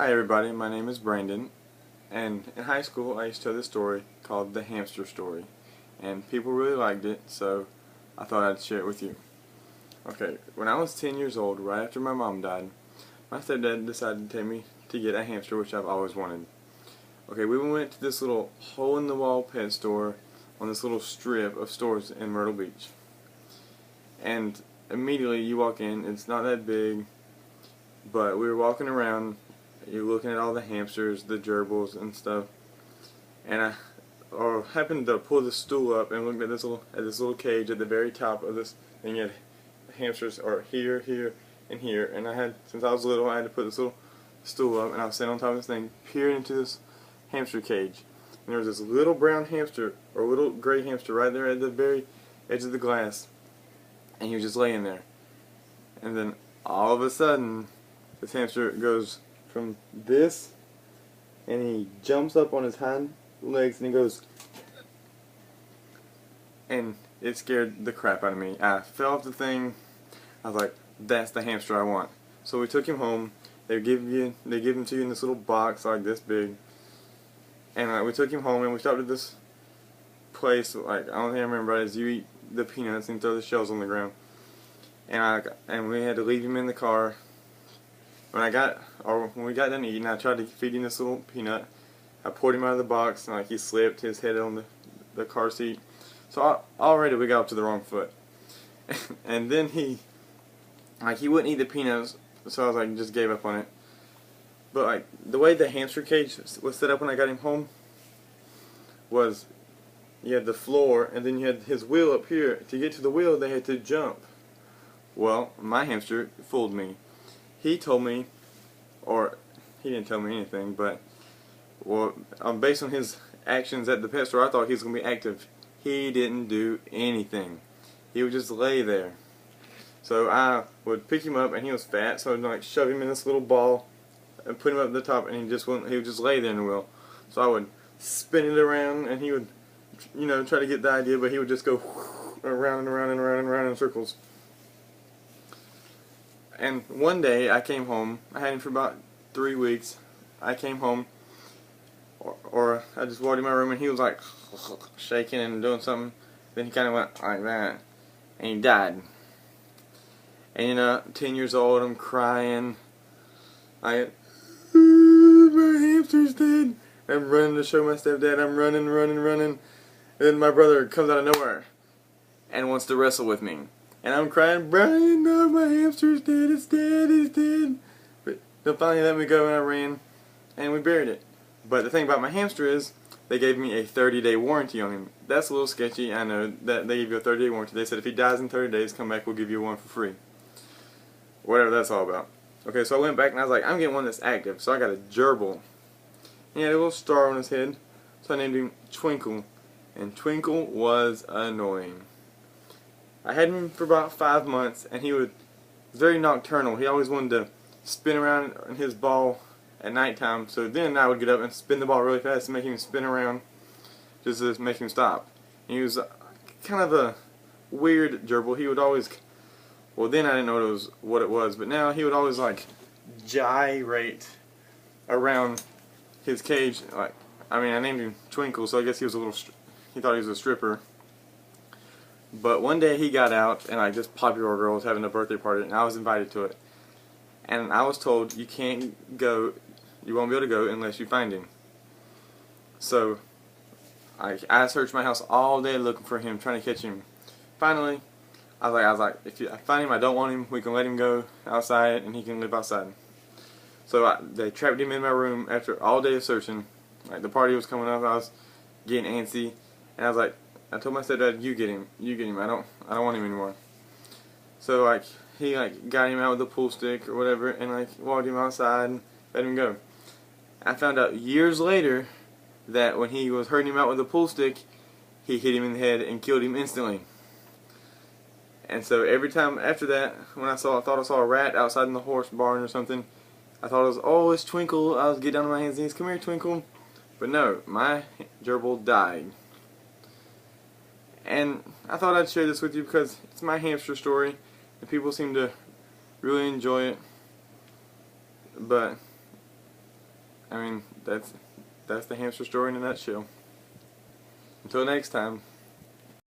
Hi everybody, my name is Brandon, and in high school I used to tell this story called the hamster story, and people really liked it, so I thought I'd share it with you. Okay, when I was 10 years old, right after my mom died, my stepdad decided to take me to get a hamster, which I've always wanted. Okay, we went to this little hole-in-the-wall pet store on this little strip of stores in Myrtle Beach. And immediately you walk in, it's not that big, but we were walking around, you're looking at all the hamsters, the gerbils and stuff, and I happened to pull the stool up and looked at this little cage at the very top of this thing. You had hamsters are here, here, and here, and since I was little, I had to put this little stool up, and I was sitting on top of this thing, peering into this hamster cage, and there was this little brown hamster, or little gray hamster, right there at the very edge of the glass, and he was just laying there. And then all of a sudden, this hamster goes from this, and he jumps up on his hind legs, and he goes, and it scared the crap out of me. I fell off the thing. I was like, that's the hamster I want. So we took him home. They give him to you in this little box like this big, and we took him home, and we stopped at this place. Like, the only thing I remember about it is you eat the peanuts and throw the shells on the ground, and we had to leave him in the car. When we got done eating, I tried to feed him this little peanut. I poured him out of the box, and he slipped his head on the car seat. So already we got up to the wrong foot. And then he wouldn't eat the peanuts, so I was like, just gave up on it. But the way the hamster cage was set up when I got him home was, you had the floor, and then you had his wheel up here. To get to the wheel, they had to jump. Well, my hamster fooled me. He told me, or he didn't tell me anything, but based on his actions at the pet store, I thought he was going to be active. He didn't do anything. He would just lay there. So I would pick him up, and he was fat, so I'd shove him in this little ball and put him up at the top, and he would just lay there in the wheel. So I would spin it around, and he would, try to get the idea, but he would just go around and around and around and around in circles. And one day I came home. I had him for about 3 weeks. I came home, or I just walked in my room, and he was like shaking and doing something. Then he kind of went like that, and he died. And 10 years old, I'm crying. My hamster's dead. I'm running to show my stepdad. I'm running. And then my brother comes out of nowhere and wants to wrestle with me. And I'm crying, Brian, no, my hamster's dead, it's dead. But they'll finally let me go, and I ran, and we buried it. But the thing about my hamster is, they gave me a 30-day warranty on him. That's a little sketchy, I know, that they give you a 30-day warranty. They said if he dies in 30 days, come back, we'll give you one for free. Whatever that's all about. Okay, so I went back, and I was like, I'm getting one that's active. So I got a gerbil. He had a little star on his head, so I named him Twinkle. And Twinkle was annoying. I had him for about 5 months, and he was very nocturnal. He always wanted to spin around in his ball at nighttime, so then I would get up and spin the ball really fast and make him spin around just to make him stop. And he was kind of a weird gerbil. He would always, well, then I didn't know what it was, but now he would always gyrate around his cage. I named him Twinkle, so I guess he thought he was a stripper. But one day he got out, and this popular girl was having a birthday party, and I was invited to it. And I was told, you can't go, you won't be able to go unless you find him. So I searched my house all day looking for him, trying to catch him. Finally, I was like, if I find him, I don't want him, we can let him go outside, and he can live outside. So they trapped him in my room after all day of searching. The party was coming up, I was getting antsy, and I was like, I told my stepdad, you get him, I don't want him anymore. So he got him out with a pool stick or whatever, and walked him outside and let him go. I found out years later that when he was hurting him out with a pool stick, he hit him in the head and killed him instantly. And so every time after that, when I thought I saw a rat outside in the horse barn or something, I thought it was, oh, it's Twinkle. I was getting down on my hands and knees, come here, Twinkle. But no, my gerbil died. And I thought I'd share this with you because it's my hamster story, and people seem to really enjoy it. But I mean, that's the hamster story in a nutshell. Until next time.